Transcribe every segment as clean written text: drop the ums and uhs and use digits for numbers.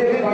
الوداع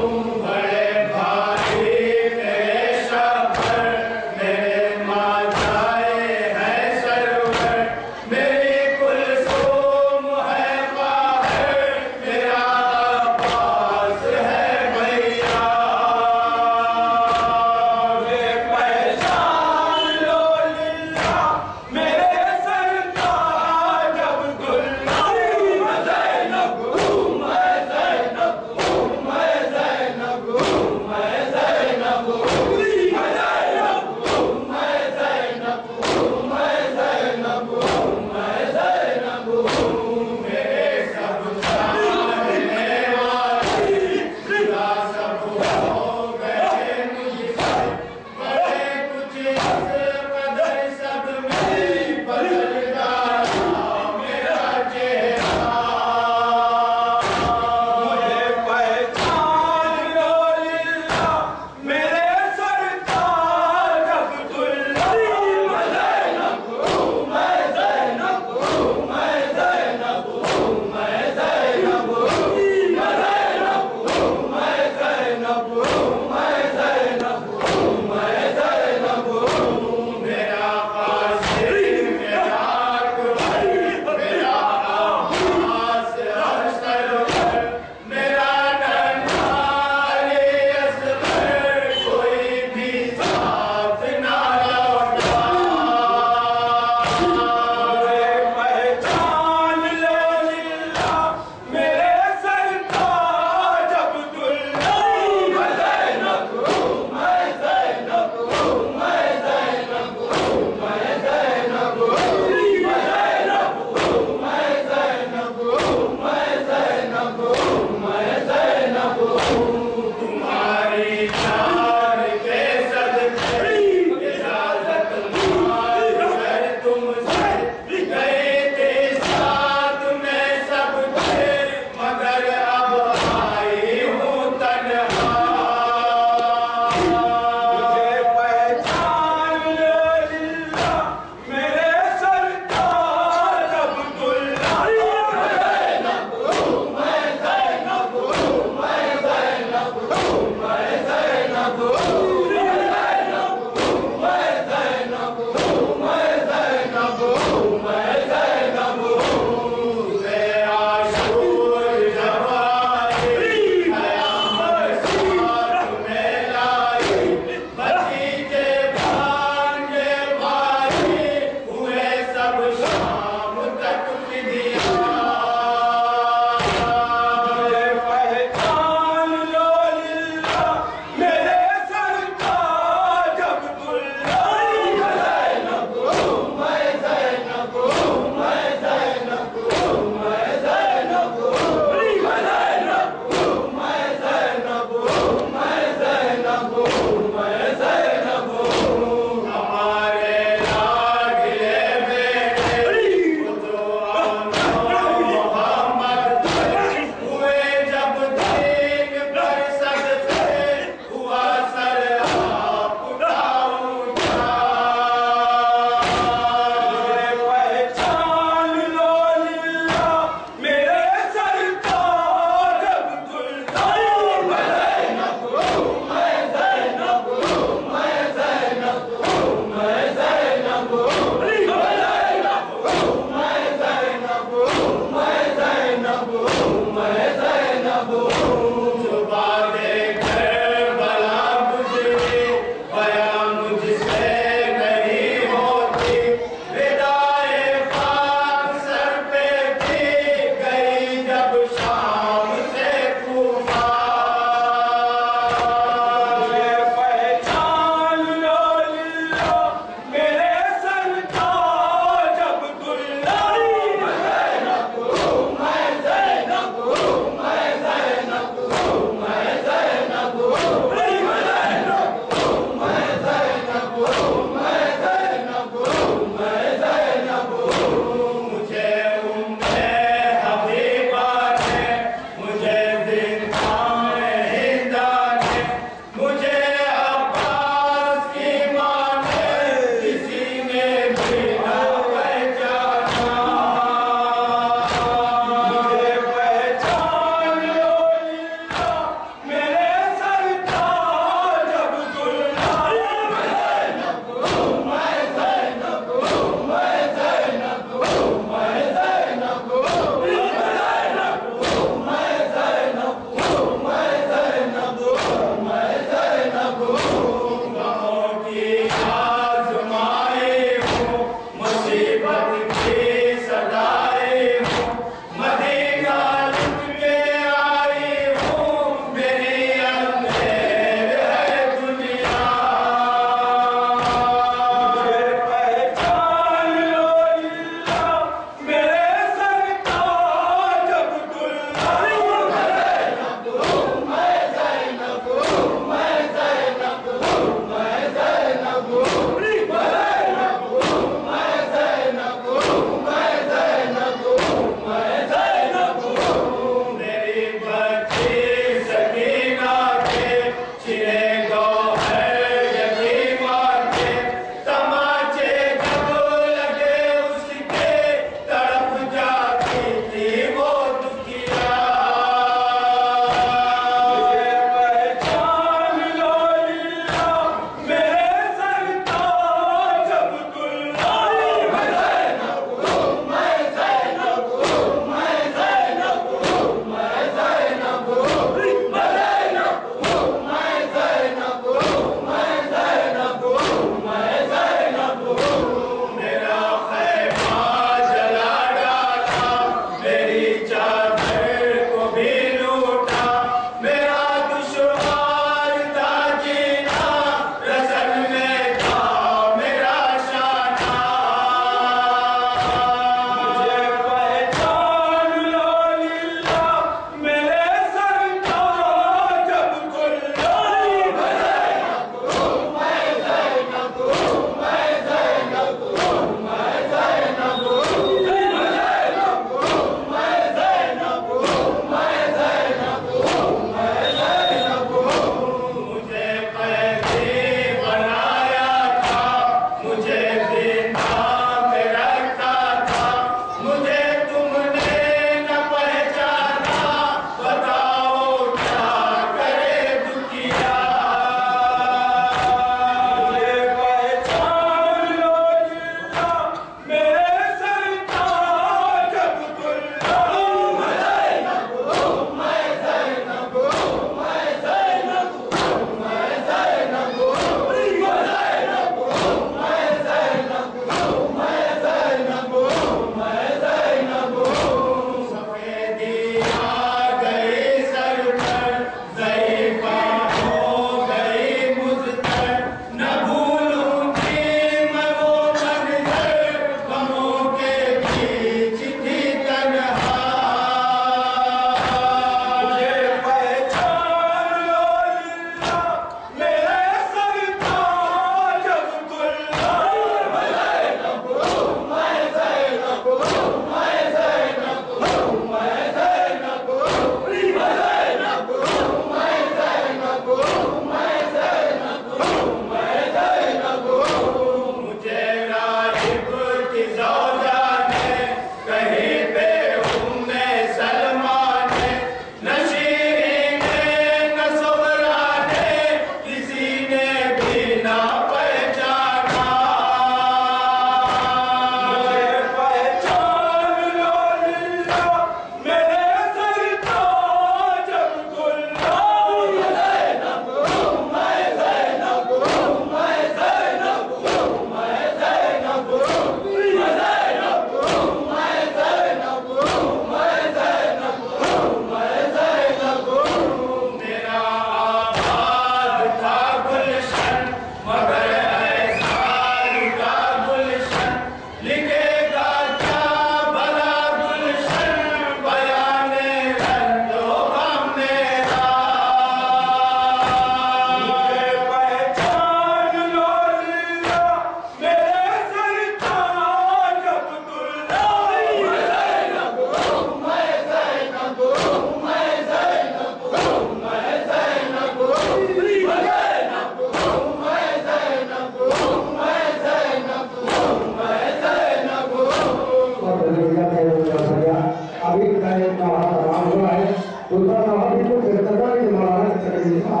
کو گرفتار کی مولانا تقریب تھا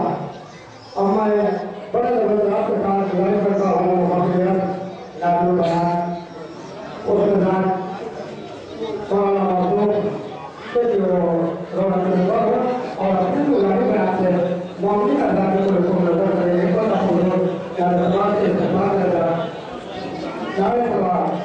اب میں بڑے زبردست کے ساتھ دعائیں کرتا ہوں مغفرت نادر بیان اس کے ساتھ مولانا معصوم کہ جو رونق نظر ہو اور اپنے گزاری بیان سے معاملی کا ذات کو رکھوں نظر کریں ایک بات حضور یا دربار سے استقبال کرتا جائے سوال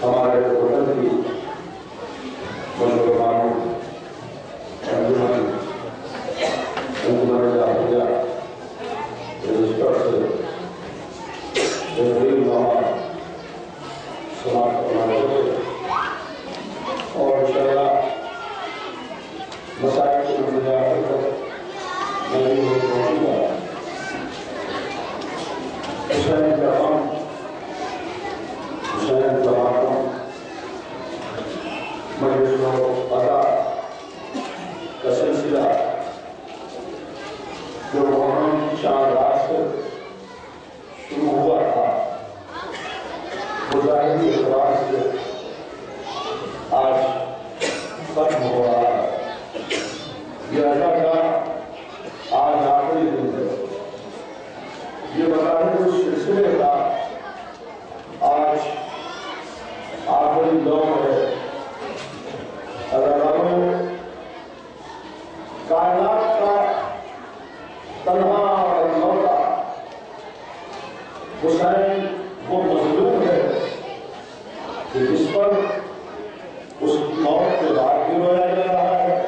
ہمارے وطن کی مسلمانوں انجمن جاہلیہ رجسٹر سے بہترین نامہ سماعت کروانے سے اور انشاءاللہ مسائل کی منظر تک میں بھی پہنچوں گا حسین کرام حسین تمام مجلس و ادا کا سلسلہ جو محرم کی شان رات سے شروع ہوا تھا مظاہری اعتبار سے آج ختم ہو رہا ہے یہ اللہ کا آج آخری دن ہے یہ مظاہر اس سلسلے کا آج آخری دور ہے اگر ہم کائنات کا تنہا اور لوٹا حسین وہ مظلوم ہے کہ جس پر اس کی موت کے بعد بھی رویا جا رہا ہے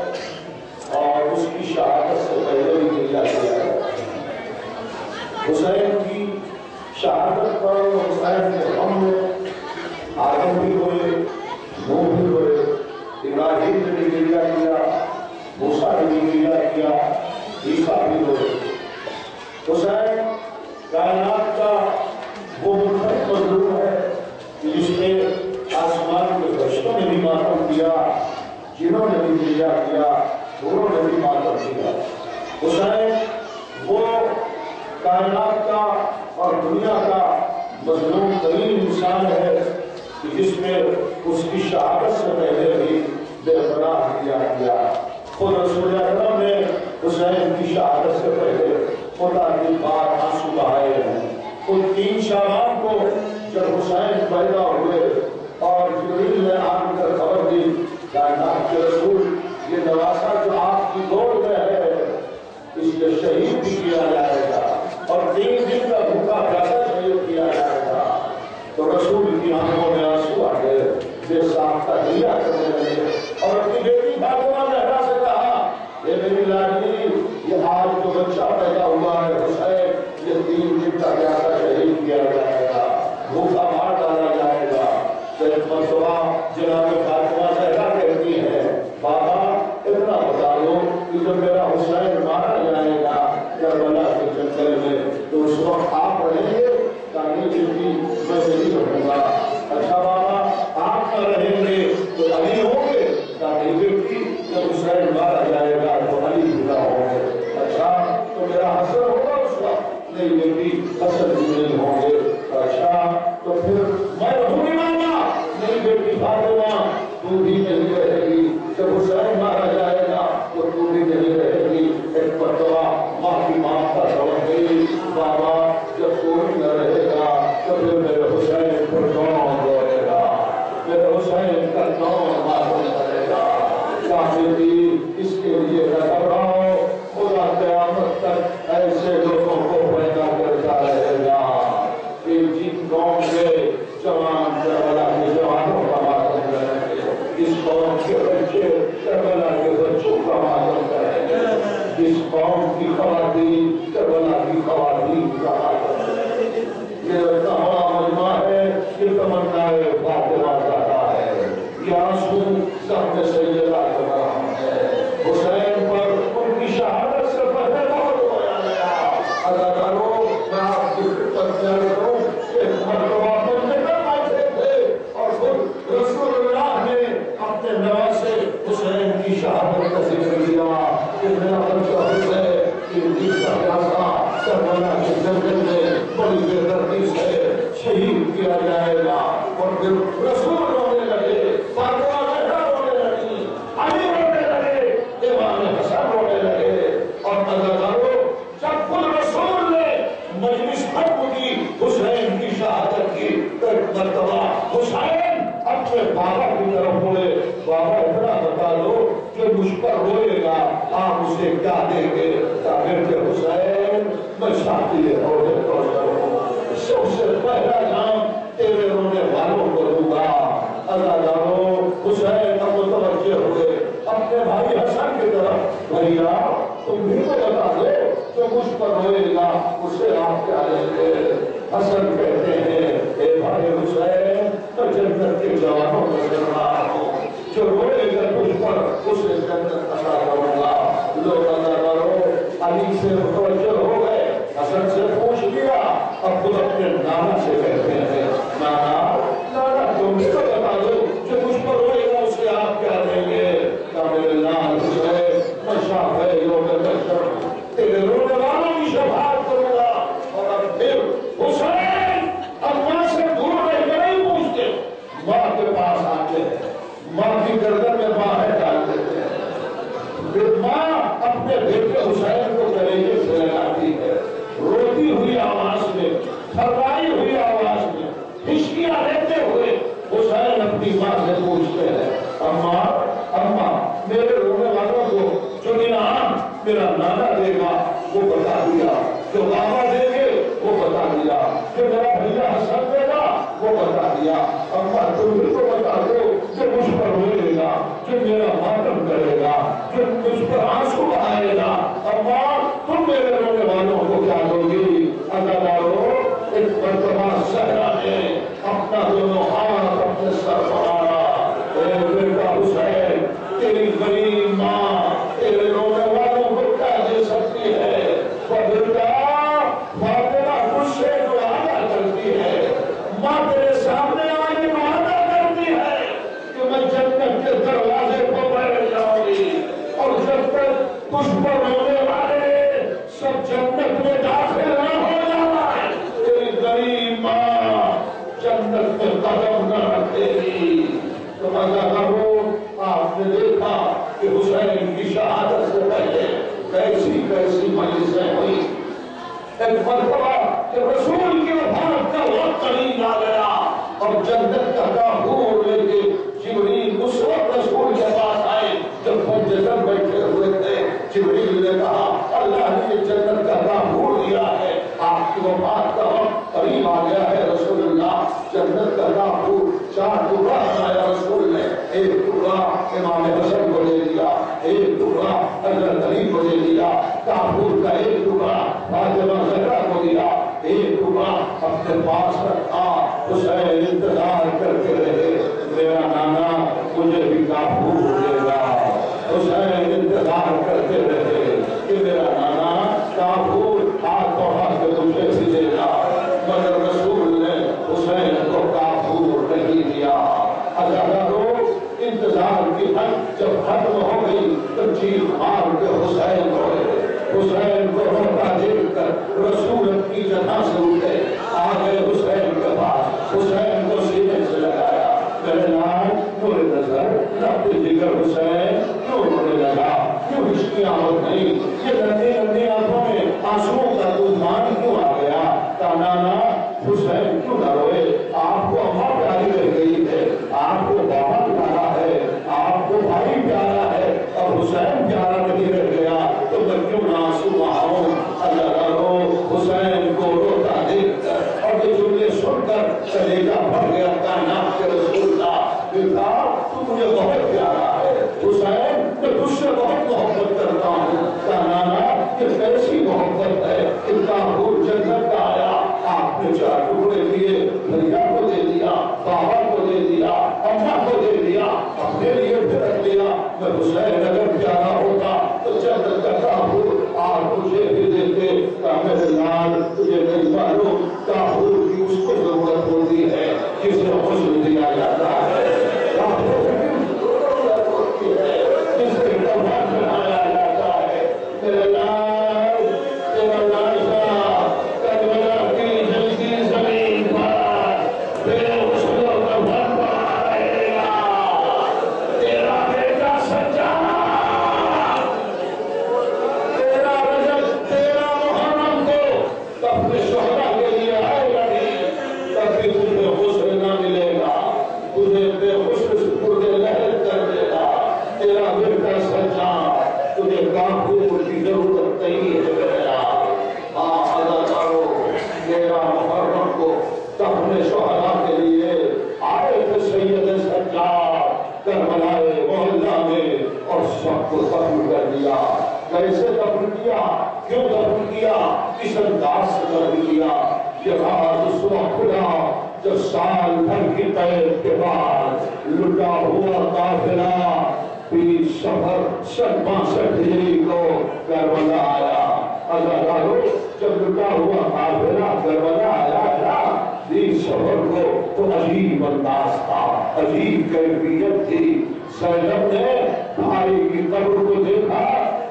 اور اس کی شہادت سے پہلے بھی گریا گیا ہے حسین کی شہادت پر حسین کے غم میں آدم بھی ہوئے نوح بھی ہوئے ابراہیم نے بھی گریا کیا موسیٰ نے بھی گریا کیا عیسیٰ بھی ہوئے حسین کائنات کا وہ منفرد مظلوم ہے جس نے آسمان کے فرشتوں نے بھی ماتم کیا جنہوں نے بھی گریا کیا دونوں نے بھی ماتم کیا حسین وہ کائنات کا اور دنیا کا مظلوم ترین انسان ہے جس میں اس کی شہادت سے پہلے بھی بے پناہ کیا گیا خود رسول اکرم نے حسین کی شہادت سے پہلے خدا کی بار آنسو بہائے ہیں خود 3 شعبان کو جب حسین پیدا ہوئے اور جبریل نے آن کر خبر دی کائنات کے رسول یہ نواسا جو آپ کی گود میں ہے اس کے شہید بھی کیا جائے گا اور 3 دن کا بھوکا پیاسا شہید کیا جائے گا تو رسول کی آنکھوں میں آنسو آ گئے بے ساختہ دیا کرنے لگے اور اپنی بیٹی فاطمہ زہرا سے کہا اے میری لاڈلی یہ آج جو بچہ پیدا ہوا ہے حسین یہ 3 دن کا پیاسا شہید کیا جائے گا بھوکا مار ڈالا جائے گا تو ایک مرتبہ جناب فاطمہ زہرا کہتی ہے بابا اتنا بتا دو کہ جب میرا حسین مارا جائے گا کربلا کے جنگل میں تو اس وقت آپ رہیں گے تاکہ چونکہ میں نہیں رہوں گا اچھا بابا آپ نہ رہیں گے تو علی ہوں گے تاکہ بیٹی جب حسین مارا جائے گا تو علی جدا ہوں گے اچھا تو میرا حسن ہوگا اس وقت نہیں بیٹی حسن بھی نہیں ہوں گے اچھا تو پھر میں رہوں گی ماما نہیں بیٹی فاطمہ تو بھی نہیں رہے گی جب حسین مارا جائے گا تو بھی نہیں رہے گی ایک مرتبہ ماں کی ماں کا سبق گئی بابا جب کوئی نہ رہے گا تو پھر میرے حسین پر کون روئے گا میرے حسین کا کون معلوم کرے گا کافی اس کے لیے نہ گھبراؤ خدا قیامت تک ایسے لوگوں کو پیدا کرتا رہے گا کہ جن قوم کے جوان کربلا کے جوانوں کا ماتم کریں گے اس قوم کے بچے کربلا کے بچوں کا ماتم کریں گے اس قوم کی خواتین کربلا کی خواتین کا ماتم کریں گے یہ اتنا بڑا مجمع ہے کہ تمنا فاطمہ زہرا ہے یہ آنسو زخم سیدہ کے برہم ہے حسین پر ان کی شہادت سے پہلے بہت رویا گیا ادا کرو میں آپ کی خدمت میں کروں ایک مرتبہ بندے کر بیٹھے تھے اور خود رسول اللہ نے اپنے شہادت کا ذکر کیا کہ میرا بچہ حسین کی کا پیاسا کربلا کے جنگل میں بڑی بے دردی سے شہید کیا جائے گا اور پھر رسول رونے لگے فاطمہ زہرا رونے لگی علی رونے لگے امام حسن رونے لگے اور نظر جب خود رسول نے مجلس ختم کی حسین کی شہادت کی ایک مرتبہ حسین اپنے بابا کی طرف بولے بابا اتنا بتا دو کہ مجھ پر روئے گا آپ اسے کیا دیں گے تاکہ کہ حسین میں شادی رونے کو کروں سب سے پہلا نام تیرے رونے والوں کو دوں گا اللہ جانو حسین اب متوجہ ہوئے اپنے بھائی حسن کی طرف بھیا تم بھی تو بتا دو جو مجھ پر روئے گا اسے آپ کیا لیں گے حسن کہتے ہیں اے بھائی حسین میں جنت کے جوانوں میں چل رہا ہوں جو روئے گا مجھ پر اسے جنت عطا کروں گا لوگ اللہ کرو علی سے متوجہ ہو گئے حسن سے پوچھ لیا اب خود اپنے نانا سے کہتے ہیں نانا تم بھی تو بتا دو جو مجھ پر روئے گا اسے آپ کیا دیں گے کہ میرے نام حسین میں شاہ ہے یوم محشر تیرے رونے والوں کی شفاعت کروں گا اور پھر حسین اب ماں سے دور رہ کے نہیں پوچھتے ماں کے پاس آتے ہیں ماں کی گردن میں باہر ڈال دیتے ہیں پھر ماں اپنے بیٹے حسین کو کلیجے سے لگاتی ہے روتی ہوئی آواز میں تھروائی ہوئی آواز میں ہچکیاں لیتے ہوئے حسین اپنی ماں سے پوچھتے ہیں اماں میرے رونے والوں کو جو انعام میرا نانا دے گا وہ بتا دیا جو بابا دے گے وہ بتا دیا جو میرا بھیا حسن دے گا وہ بتا دیا اماں تم بھی تو بتا دو جو مجھ پر روئے گا جو میرا ماتم کرے گا جو مجھ پر آنسو بہائے گا اماں تم میرے رونے والوں کو کیا دو گی اللہ دارو ایک مرتبہ صحرا نے اپنا دونوں ہاتھ اپنے سر پڑھایا اے بیٹا حسین تیری غریب ماں تیرے رونے والوں کو کیا دے سکتی ہے بیٹا فاطمہ مجھ سے جو وعدہ کرتی ہے ماں تیرے سامنے آنے وعدہ کرتی ہے کہ میں جنت کے دروازے کو بیٹھ جاؤں گی اور جب تک تجھ پر رونے والے سب جنت میں داخل نہ ہو جانا ہے تیری غریب ماں جنت میں قدم نہ رکھے گی تو اللہ کرو آپ نے دیکھا کہ حسین کی شہادت سے پہلے کیسی کیسی مجلسیں ہوئی ایک مرتبہ کہ رسول کی وفات کا وقت قریب آ گیا اور جنت کا کافور لے کے جبریل اس وقت رسول کے پاس آئے جب وہ جنت بیٹھے ہوئے تھے جبریل نے کہا اللہ نے جنت کا کافور دیا ہے آپ کی وفات کا وقت قریب آ گیا ہے رسول اللہ جنت کا کافور 4 ٹکڑا بنایا رسول نے ایک ٹکڑا امام حسن کو دے دیا ایک ٹکڑا حضرت علی کو دے دیا کافور کا ایک ٹکڑا فاطمہ زہرا کو دیا ایک ٹکڑا اپنے پاس رکھا حسین انتظار کرتے رہے میرا نانا مجھے بھی کافور دے گا حسین انتظار کرتے رہے کہ میرا نانا کافور ہاتھ تو ہاتھ کے مجھے بھی دے گا مگر رسول نے حسین کو کافور نہیں دیا ہزاروں انتظار کی حد جب ختم ہو گئی تو چیخ مار کے حسین روئے حسین کو روتا دیکھ کر رسول اپنی جگہ سے اٹھے آ گئے حسین کے پاس حسین کو سینے سے لگایا میرے نام نور نظر رب جگر حسین کیوں رونے لگا کیوں ہچکیاں ہو گئی یہ ننھی ننھی آنکھوں میں آنسوؤں کا طوفان کیوں آ گیا نانا حسین کیوں نہ روئے آپ کو اماں پیاری رہ گئی ہے آپ کو بابا پیارا ہے آپ کو بھائی پیارا ہے اور حسین پیارا نہیں رہ گیا تو میں کیوں نہ آنسو بہاؤں اللہ کرو حسین کو روتا دیکھ کر اور یہ جملے سن کر کلیجہ پھٹ گیا کائنات کے رسول کا بیٹا تو مجھے بہت پیارا ہے حسین میں تجھ سے بہت محبت کرتا ہوں نانا یہ کیسی محبت ہے اتنا دور جنت کا آیا آپ نے 4 ٹکڑے دیے بھیا کو دے دیا بابا کو دے دیا اماں کو دے دیا اپنے لیے بھی رکھ لیا میں حسین اگر پیارا ہوتا تو جنت کا کافور آپ مجھے بھی دیتے کہ میرے لال تجھے نہیں معلوم کافور کی اس کو ضرورت ہوتی ہے جسے حسن دیا جاتا ہے کافور کی ضرورت ہوتی ہے جسے تیرا بیٹا سجاد تجھے کافور کی ضرورت نہیں ہے میرا اداکاروں میرا محرم کو اپنے شہداء کے لیے آئے تھے سید سجاد کربلائے محلہ میں اور سب کو دفن کر دیا کیسے دفن کیا کیوں دفن کیا کس انداز سے دفن کیا یہ راز صبح کھلا جب سال بھر کی قید کے بعد لٹا ہوا قافلہ 20 صفر 62 ہجری کو کربلا آیا عزادارو جب لٹا ہوا قافلہ کربلا آیا 20 صفر کو تو عجیب انداز تھا عجیب کیفیت تھی زینب نے بھائی کی قبر کو دیکھا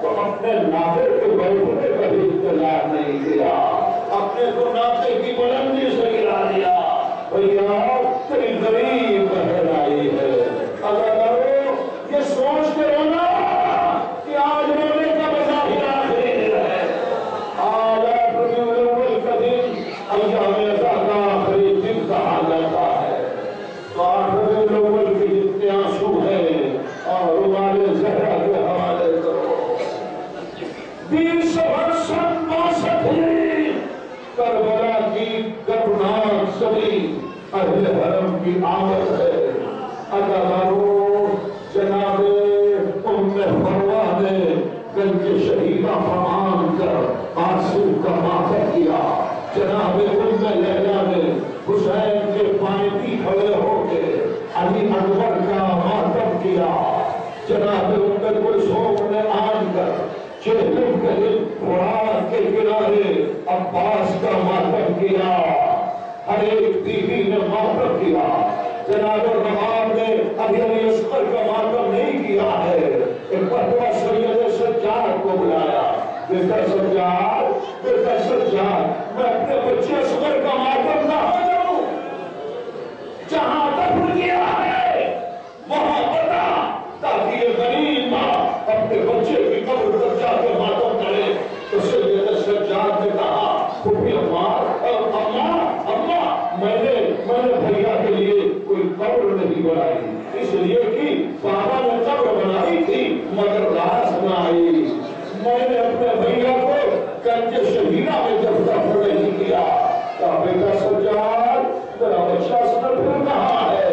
تو اپنے ناطے کے بیٹھنے کا بھی انتظار نہیں کیا اپنے کو ناطے کی بلندی سے گرا دیا بھیا تیری غریب بہرائی ہے اگر کرو یہ سوچ کے رونا کہ آج رونے کا مظاہر آخری ہے آج ربیع الاول کا دن ایام عزا کا آخری دن کہا جاتا ہے تو آج ربیع الاول کے جتنے آنسو ہیں اور رمال زہرا کے حوالے کرو 20 صفر 62 کربلا کی دردناک زمین اہل حرم کی آمد ہے اداکاروں جناب ام فروا نے گنج شہیدہ فرمان کر آنسو کا ماتم کیا جناب ام لیلا نے حسین کے پائیں کھڑے ہو کے علی اکبر کا ماتم کیا جناب ام کلثوم نے آن کر چہلم کے فرات کے کنارے عباس کا ماتم کیا ہر ایک بیوی نے ماتم کیا جناب نواب نے ابھی علی اصغر کا ماتم نہیں کیا ہے ایک مرتبہ سید سجاد کو بلایا بیٹا سجاد میں اپنے بچے اصغر کا ماتم کہاں جاؤں جہاں دفن کیا ہے وہاں بتا تاکہ یہ غریب ماں اپنے بچے کی قبر پر جا کے ماتم کرے تو سید سجاد نے کہا پھوپھی اماں میں نے بھیا کے لیے کوئی قبر نہیں بنائی اس لیے کہ بابا نے قبر بنائی تھی مگر راز نہ آئی میں نے اپنے بھیا کو گنج شہیدہ میں جب دفن نہیں کیا کہا بیٹا سجاد میرا بچہ اصغر پھر کہاں ہے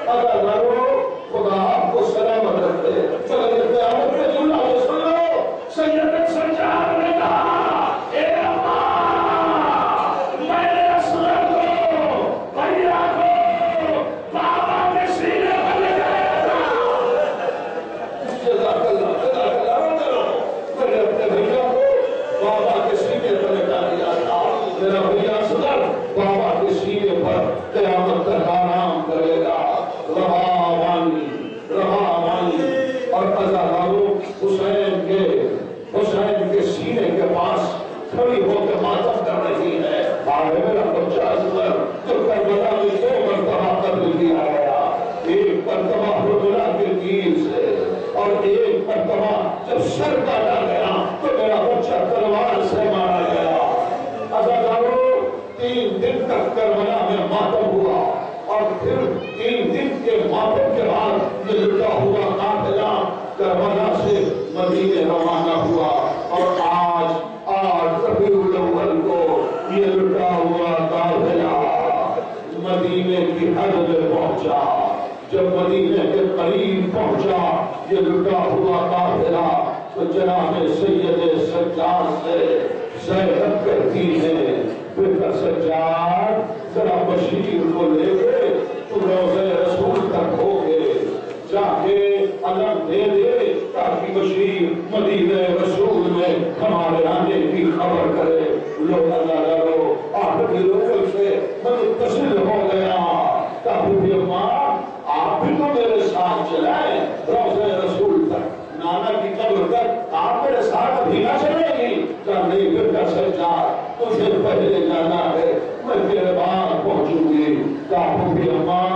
اگر لگو خدا آپ کو سلامت رکھے چلے قیامت میں جملہ ہو سن لو سید سجاد نے کہا اے اماں میں نے اصغر کو بھیا کو بابا کے سینے پر لے جایا تھا جزاک اللہ میں نے اپنے بھیا کو بابا کے سینے پر لے جایا تھا میرا بھیا اصغر بابا کے سینے پر قیامت تک آرام کرے گا رہا وانی اور عزاداروں حسین کے سینے کے پاس کھڑی ہو کے ماتم کر رہی ہے آگے میرا بچہ اصغر جو کربلا میں 2 مرتبہ قتل کیا گیا ایک مرتبہ حجرہ کے تیر سے اور ایک مرتبہ جب سر کاٹا گیا تو میرا بچہ تلوار سے مارا گیا عزاداروں 3 دن تک کربلا میں ماتم ہوا اور پھر 3 دن کے ماتم کے بعد یہ لٹا ہوا قافلہ کربلا سے مدینے روانہ ہوا اور آج ربیع الاول کو یہ لٹا ہوا قافلہ مدینے کی حد میں پہنچا جب مدینے کے قریب پہنچا یہ لٹا ہوا قافلہ تو جناب سید سجاد سے زینب کہتی ہے بیٹا سجاد ذرا بشیر کو لے کے تو روضہ رسول تک ہو گے جا کے علم دے دے تاکہ بشیر مدینہ رسول میں ہمارے آنے کی خبر کرے لوگ اللہ لگو آخری لوگوں سے میں متصل ہو گیا تاکہ بھی اماں آپ بھی تو میرے ساتھ چلائیں روضہ رسول تک نانا کی قبر تک آپ میرے ساتھ ابھی نہ چلیں گی کہا نہیں بیٹا سجاد تجھے پہلے جانا ہے میں تیرے بعد پہنچوں گی کہا پھوپھی اماں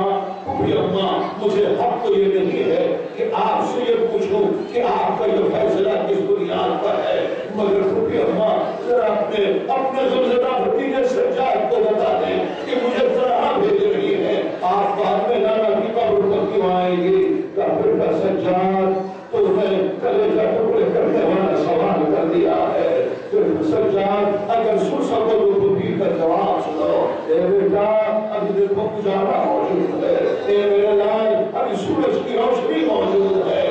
مجھے حق تو یہ نہیں ہے کہ آپ سے یہ پوچھوں کہ آپ کا یہ فیصلہ کس بنیاد پر ہے مگر پھوپھی اماں ذرا اپنے زمزدہ بھتیجے سجاد کو بتا دیں کہ مجھے طرح بھیج رہی ہے آپ بعد میں نانا کی قبر پر کیوں آئیں گے کہا بیٹا سجاد تو اجالا موجود ہے، اے میرے لال ابھی سورج کی روشنی موجود ہے،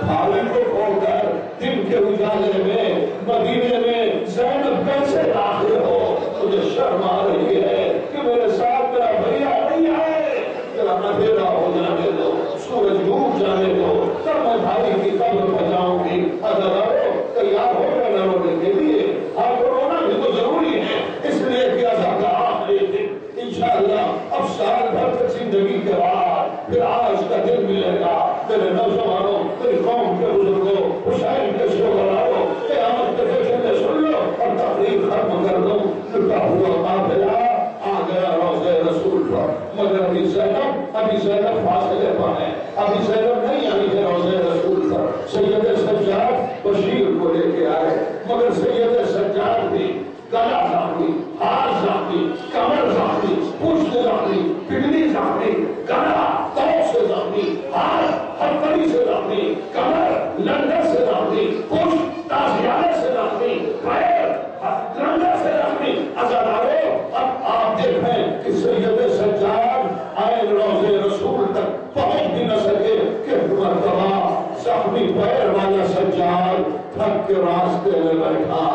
عالم کو کھول کر دن کے اجالے میں مدینے میں زینب کیسے داخل ہو؟ مجھے شرم آ رہی ہے کہ میرے ساتھ میرا بھیا نہیں آئے، میرا اندھیرا ہو جانے دو، سورج ڈوب جانے دو، تب میں بھائی کی قبر پہ جاؤں گی۔ اگر آؤ تیار ہو گئے نہ رونے کے لیے، آپ کو رونا بھی تو ضروری ہے، اس لیے کہ عذاب کا آخری دن انشاءاللہ اب سال بھر تک زندگی کے بعد پھر آج کا دن ملے گا۔ میرے نوجوانوں، میری قوم کے بزرگوں، حسین کے شوہراؤں، قیامت کے فیصلے سن لو اور تقریر ختم کر دو۔ لٹا ہوا قافلہ آ گیا روضہ رسول پر، مگر ابھی زینب فاصلے پر ہے، ابھی زینب نہیں آئی ہے روضہ رسول پر۔ سید سجاد بشیر کو لے کے آئے، مگر سید سجاد بھی گلا زخمی، ہاتھ زخمی، کمر زخمی، پشت زخمی، پنڈلی زخمی، گلا تو سے زخمی، ہاتھ ہتھکڑی سے زخمی، کمر لنگر سے زخمی، پشت تازیانے سے زخمی، پیر لنگر سے زخمی۔ عزادارو اب آپ دیکھیں کہ سید سجاد آئے روضہ رسول تک پہنچ بھی نہ سکے کہ مرتبہ زخمی پیر والا سجاد تھک کے راستے میں بیٹھا۔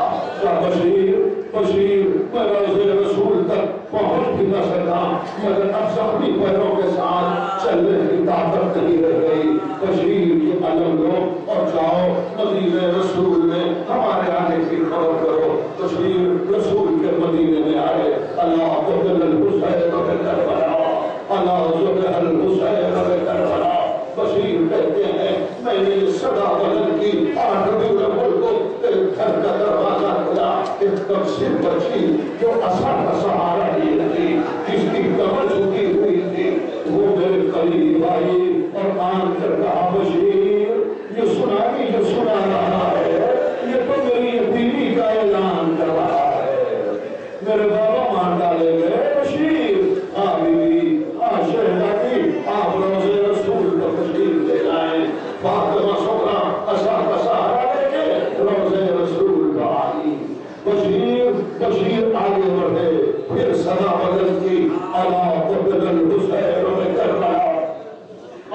بشیر میں روضہ رسول تک پہنچ بھی نہ سکا، مگر اب زخمی پیروں کے ساتھ چلنے کی طاقت نہیں رہ گئی۔ بشیر یہ علم لو اور جاؤ مدینہ رسول میں ہمارے آنے کی خبر کرو۔ بشیر رسول کے مدینے میں آئے، اللہ قتل الحسین و کربلا، اللہ ذبح الحسین و کربلا۔ بشیر کہتے ہیں میں نے یہ صدا بلند کی، 8 ربیع الاول کو ایک گھر کا دروازہ کھلا، ایک تقسیم بچی جو عصا کا سہارا لیے تھی، جس کی کمر جھکی ہوئی تھی، وہ میرے قریب آئی اور آن کر کہا بشیر یہ سنا رہا ہے، یہ تو میری یتیمی کا اعلان کر رہا ہے، میرے بابا مار ڈالے گئے۔ بشیر بیوی شہزادی آپ روضہ رسول کا تشریف لے جائیں۔ فاطمہ صغرا عصا کا سہارا لے کے روضہ رسول کا آئی۔ بشیر آگے بڑھے، پھر صدا بلند کی، اللہ قتل الحسین و کربلا،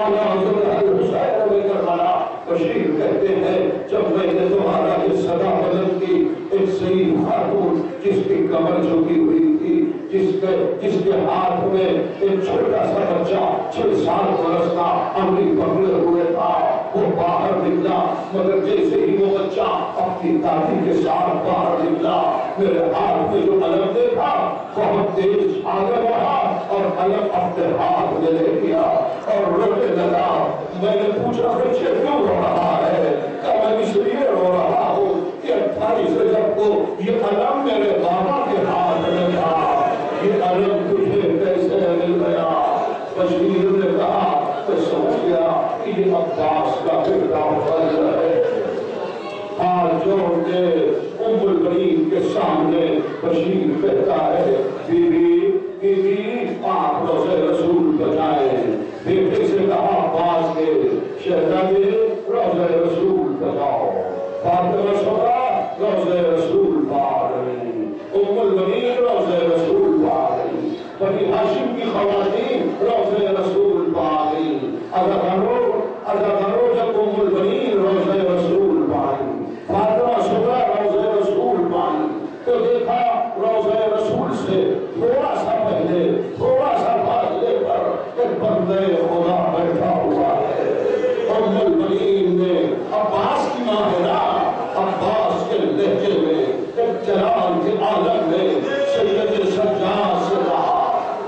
اللہ ذبح الحسین و کربلا۔ بشیر کہتے ہیں جب میں نے تمہارا یہ صدا بلند کی، ایک سید خاتون جس کی کمر جھکی ہوئی تھی، جس کے ہاتھ میں ایک چھوٹا سا بچہ 6 سال برس کا انگلی پکڑے ہوئے تھا، وہ باہر نکلا، مگر جیسے ہی وہ بچہ اپنی دادی کے ساتھ باہر نکلا، میرے ہاتھ میں جو علم دیکھا بہت تیز آگے بڑھا اور علم اپنے ہاتھ میں لے لیا اور رونے لگا۔ میں نے پوچھا بچے کیوں رو رہا ہے؟ کہا میں اس لیے رو رہا ہوں کہ 28 رجب کو یہ علم میرے بابا کے ہاتھ میں تھا، یہ علم تجھے کیسے مل گیا؟ بشیر نے کہا تو سمجھ گیا کہ یہ عباس کا بیٹا فضل ہے۔ ہاتھ جوڑ کے ام البنین کے سامنے بشیر کہتا ہے بیوی آپ روضہ رسول بجائیں۔ بیٹے سے کہا عباس کے شہزادے روضہ رسول بجاؤ۔ فاطمہ صغرا روضہ رسول پا رہی، ام البنین روضہ رسول پا رہی، بنی ہاشم کی خواتین روضہ رسول پا رہی۔ عزادارو جب ام البنین روضہ رسول پائی، فاطمہ صغرا روضہ رسول پائی، تو دیکھا روضہ رسول سے تھوڑا سا پہلے، تھوڑا سا فاصلے پر ایک بندے خدا بیٹھا ہوا ہے۔ ام البنین نے عباس کی ماں ہے نا، عباس کے لہجے میں ایک جلال کے عالم میں سید سجاد سے کہا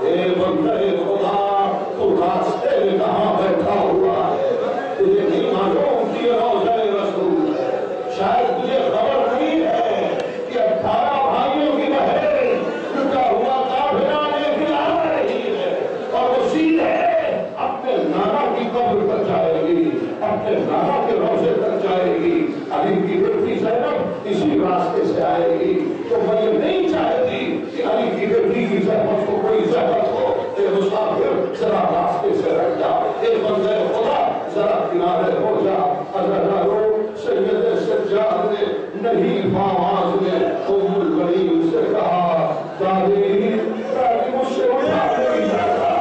اے بندے خدا تو راستے میں کہاں بیٹھا ہوا ہے؟ تجھے نہیں معلوم کہ یہ روضہ رسول ہے؟ شاید تجھے خبر نہیں ہے کہ 18 بھائیوں کی بہن لٹا ہوا قافلہ لے کے آ رہی ہے اور وہ سیدھے اپنے نانا کی قبر پر جائے گی، اپنے نانا کے روضے تک جائے گی۔ علی کی بیٹی زینب اسی راستے سے آئے گی، تو میں یہ نہیں چاہتی کہ علی کی بیٹی کی زحمت کو کوئی زحمت ہو۔ اے مسافر ذرا راستے سے ہٹ جا، اے بندے خدا ذرا کنارے ہو جا۔ عزادارو سید سجاد نے نہیں آواز میں ام البنین سے کہا دادی مجھ سے اٹھا نہیں جاتا،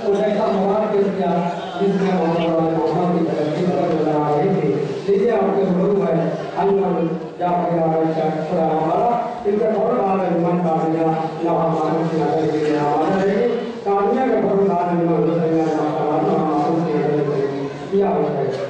کچھ ایسا مواد پیش کیا جس میں محمد کی ترقی پر نظر آ رہی تھی. لیجیے آپ کے گرو ہے انمول جعفر خدا ہمارا ان کا فوراً بعد ایمان کامیا نوحہ معروف کی نظر کے لیے آمادہ رہے گی. کامیا کے فوراً بعد ایمان حسینیہ نوحہ معروف کی نظر کے لیے یہ آواز ہے.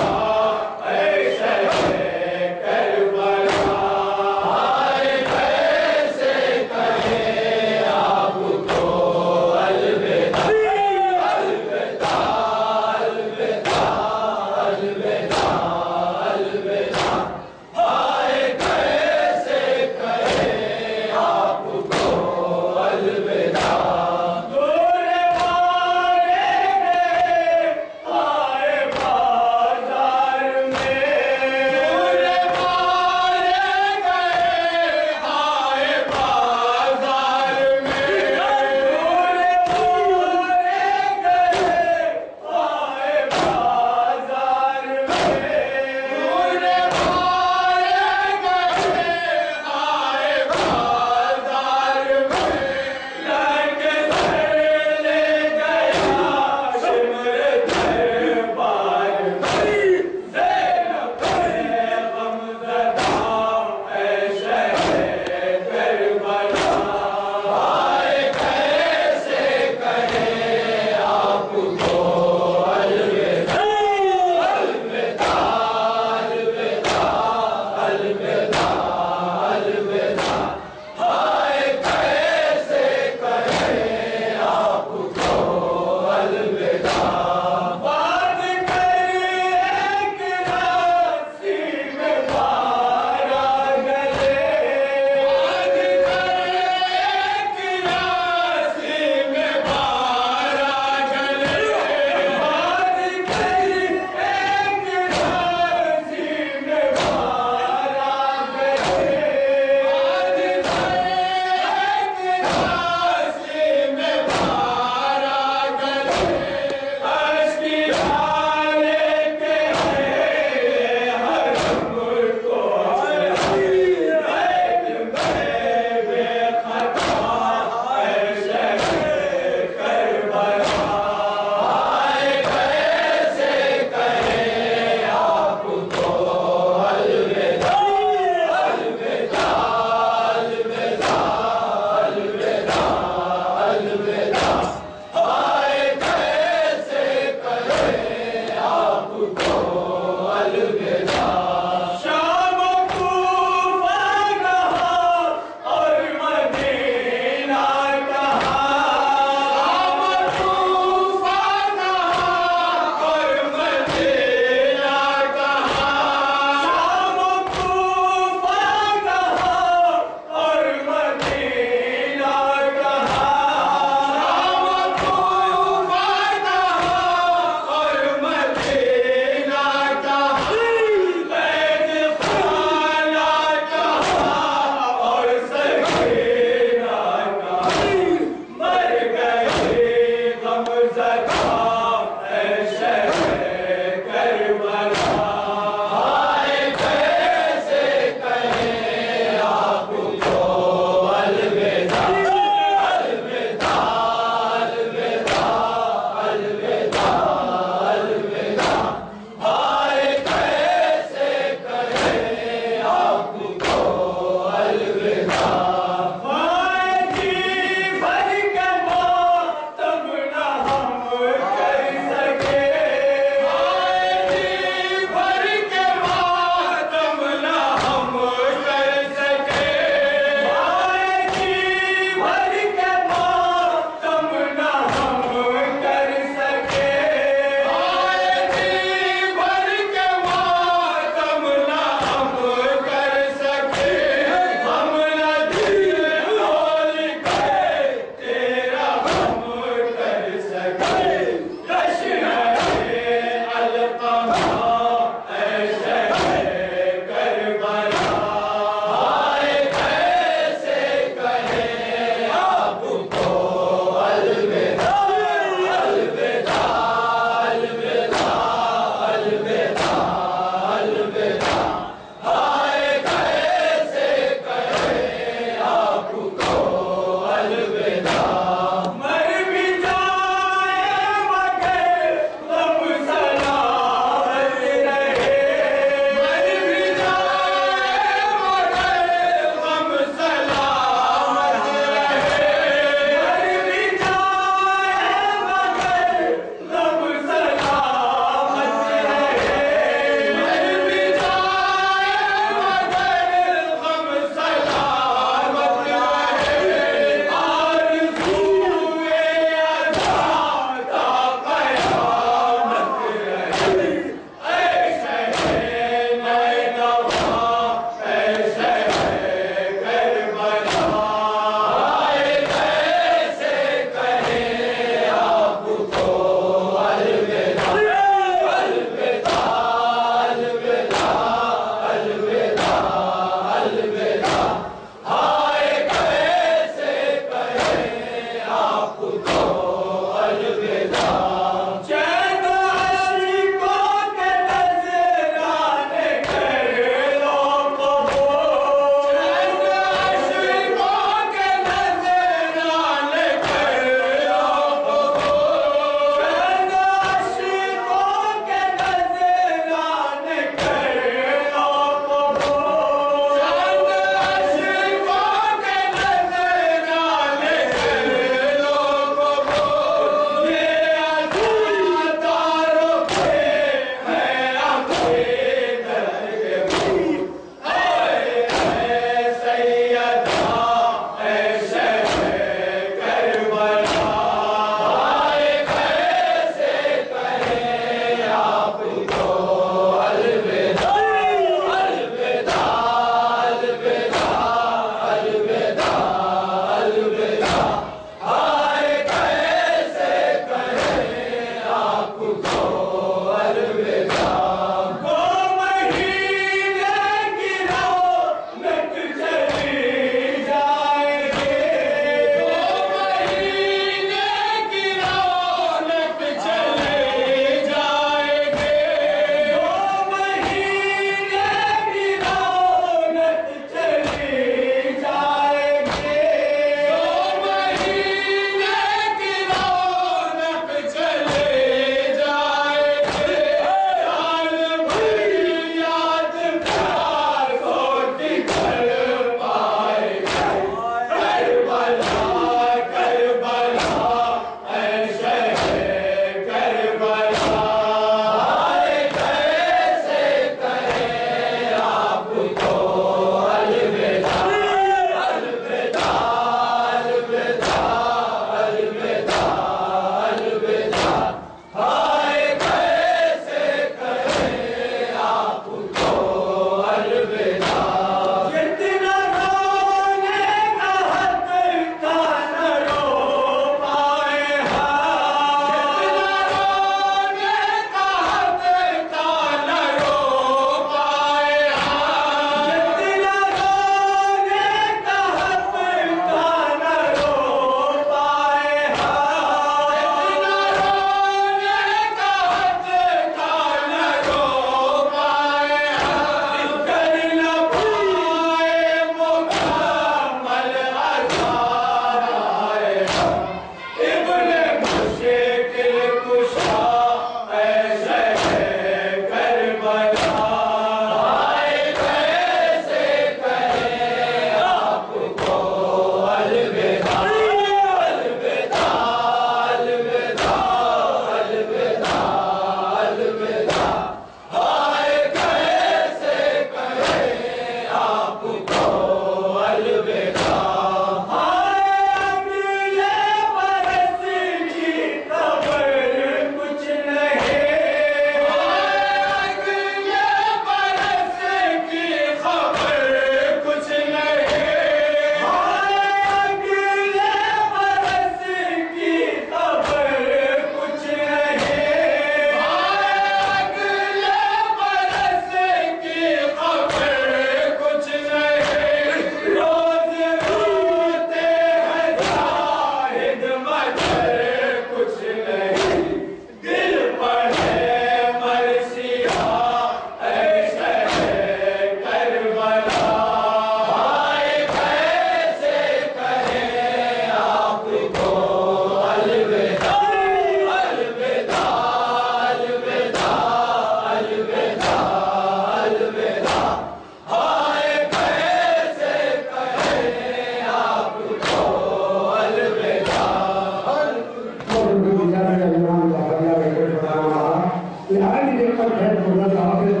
اور خیر خدا حافظ